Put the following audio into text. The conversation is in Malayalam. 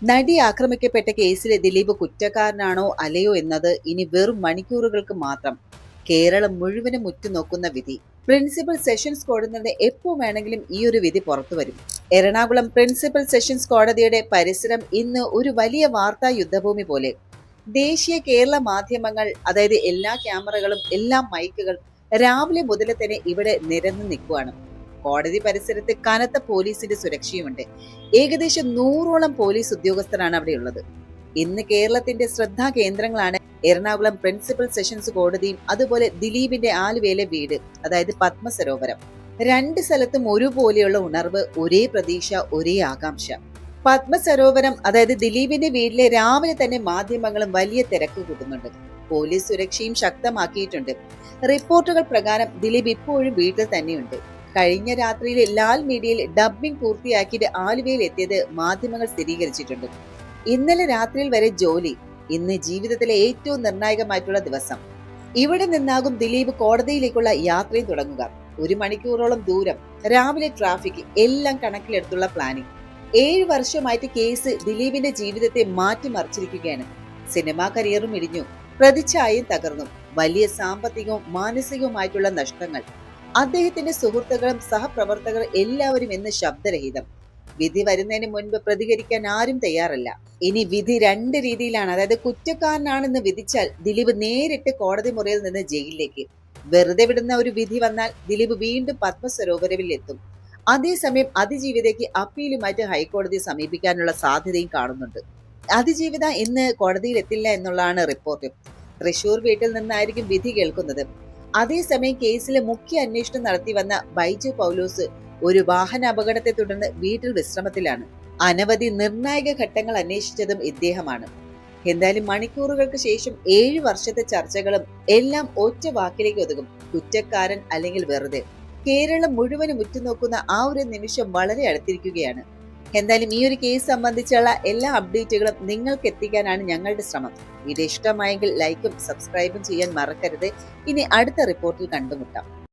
നടി ആക്രമിക്കപ്പെട്ട കേസിലെ ദിലീപ് കുറ്റക്കാരനാണോ അല്ലയോ എന്നത് ഇനി വെറും മണിക്കൂറുകൾക്ക് മാത്രം. കേരളം മുഴുവനും ഉറ്റുനോക്കുന്ന വിധി. പ്രിൻസിപ്പൽ സെഷൻസ് കോടതിയിൽ നിന്ന് എപ്പോ വേണമെങ്കിലും ഈ ഒരു വിധി പുറത്തുവരും. എറണാകുളം പ്രിൻസിപ്പൽ സെഷൻസ് കോടതിയുടെ പരിസരം ഇന്ന് ഒരു വലിയ വാർത്താ യുദ്ധഭൂമി പോലെ. ദേശീയ കേരള മാധ്യമങ്ങൾ, അതായത് എല്ലാ ക്യാമറകളും, എല്ലാ മൈക്കുകൾ രാവിലെ മുതൽ തന്നെ ഇവിടെ നിരന്നു നിൽക്കുകയാണ്. കോടതി പരിസരത്ത് കനത്ത പോലീസിന്റെ സുരക്ഷയുമുണ്ട്. ഏകദേശം 100ഓളം പോലീസ് ഉദ്യോഗസ്ഥരാണ് അവിടെയുള്ളത്. ഇന്ന് കേരളത്തിന്റെ ശ്രദ്ധാ കേന്ദ്രങ്ങളാണ് എറണാകുളം പ്രിൻസിപ്പൽ സെഷൻസ് കോടതിയും അതുപോലെ ദിലീപിന്റെ ആലുവയിലെ വീട്, അതായത് പത്മസരോവരം. രണ്ട് സ്ഥലത്തും ഒരുപോലെയുള്ള ഉണർവ്, ഒരേ പ്രതീക്ഷ, ഒരേ ആകാംക്ഷ. പത്മസരോവരം, അതായത് ദിലീപിന്റെ വീട്ടിലെ രാവിലെ തന്നെ മാധ്യമങ്ങളും വലിയ തിരക്ക് കൂട്ടുന്നുണ്ട്. പോലീസ് സുരക്ഷയും ശക്തമാക്കിയിട്ടുണ്ട്. റിപ്പോർട്ടുകൾ പ്രകാരം ദിലീപ് ഇപ്പോഴും വീട്ടിൽ തന്നെയുണ്ട്. കഴിഞ്ഞ രാത്രിയിലെ ലാൽ മീഡിയയിൽ ഡബ്ബിംഗ് പൂർത്തിയാക്കിയിട്ട് ആലുവയിൽ എത്തിയത് മാധ്യമങ്ങൾ സ്ഥിരീകരിച്ചിട്ടുണ്ട്. ഇന്നലെ രാത്രിയിൽ വരെ ജോലി. ഇന്ന് ജീവിതത്തിലെ ഏറ്റവും നിർണായകമായിട്ടുള്ള ദിവസം. ഇവിടെ നിന്നാകും ദിലീപ് കോടതിയിലേക്കുള്ള യാത്രയും തുടങ്ങുക. 1 മണിക്കൂറോളം ദൂരം, രാവിലെ ട്രാഫിക്, എല്ലാം കണക്കിലെടുത്തുള്ള പ്ലാനിംഗ്. 7 വർഷമായിട്ട് കേസ് ദിലീപിന്റെ ജീവിതത്തെ മാറ്റിമറിച്ചിരിക്കുകയാണ്. സിനിമാ കരിയറും ഇടിഞ്ഞു, പ്രതിച്ഛായയും തകർന്നു, വലിയ സാമ്പത്തികവും മാനസികവുമായിട്ടുള്ള നഷ്ടങ്ങൾ. അദ്ദേഹത്തിന്റെ സുഹൃത്തുക്കളും സഹപ്രവർത്തകരും എല്ലാവരും ഇന്ന് ശബ്ദരഹിതം. വിധി വരുന്നതിന് മുൻപ് പ്രതികരിക്കാൻ ആരും തയ്യാറല്ല. ഇനി വിധി 2 രീതിയിലാണ്. അതായത് കുറ്റക്കാരനാണെന്ന് വിധിച്ചാൽ ദിലീപ് നേരിട്ട് കോടതി മുറിയിൽ നിന്ന് ജയിലിലേക്ക്. വെറുതെ വിടുന്ന ഒരു വിധി വന്നാൽ ദിലീപ് വീണ്ടും പത്മസരോവരവിൽ എത്തും. അതേസമയം അതിജീവിതയ്ക്ക് അപ്പീലുമായിട്ട് ഹൈക്കോടതിയെ സമീപിക്കാനുള്ള സാധ്യതയും കാണുന്നുണ്ട്. അതിജീവിത ഇന്ന് കോടതിയിൽ എത്തില്ല എന്നുള്ളതാണ് റിപ്പോർട്ട്. തൃശൂർ വീട്ടിൽ നിന്നായിരിക്കും വിധി കേൾക്കുന്നത്. അതേസമയം കേസിലെ മുഖ്യ അന്വേഷണം നടത്തി വന്ന ബൈജു പൗലോസ് ഒരു വാഹന അപകടത്തെ തുടർന്ന് വീട്ടിൽ വിശ്രമത്തിലാണ്. അനവധി നിർണായക ഘട്ടങ്ങൾ അന്വേഷിച്ചതും ഇദ്ദേഹമാണ്. എന്തായാലും മണിക്കൂറുകൾക്ക് ശേഷം 7 വർഷത്തെ ചർച്ചകളും എല്ലാം ഒറ്റ വാക്കിലേക്ക് ഒതുങ്ങും: കുറ്റക്കാരൻ അല്ലെങ്കിൽ വെറുതെ. കേരളം മുഴുവനും ഉറ്റുനോക്കുന്ന ആ ഒരു നിമിഷം വളരെ അടുത്തിരിക്കുകയാണ്. എന്തായാലും ഈ ഒരു കേസ് സംബന്ധിച്ചുള്ള എല്ലാ അപ്ഡേറ്റുകളും നിങ്ങൾക്ക് എത്തിക്കാനാണ് ഞങ്ങളുടെ ശ്രമം. വീഡിയോ ഇഷ്ടമായെങ്കിൽ ലൈക്കും സബ്സ്ക്രൈബും ചെയ്യാൻ മറക്കരുത്. ഇനി അടുത്ത റിപ്പോർട്ടിൽ കണ്ടുമുട്ടാം.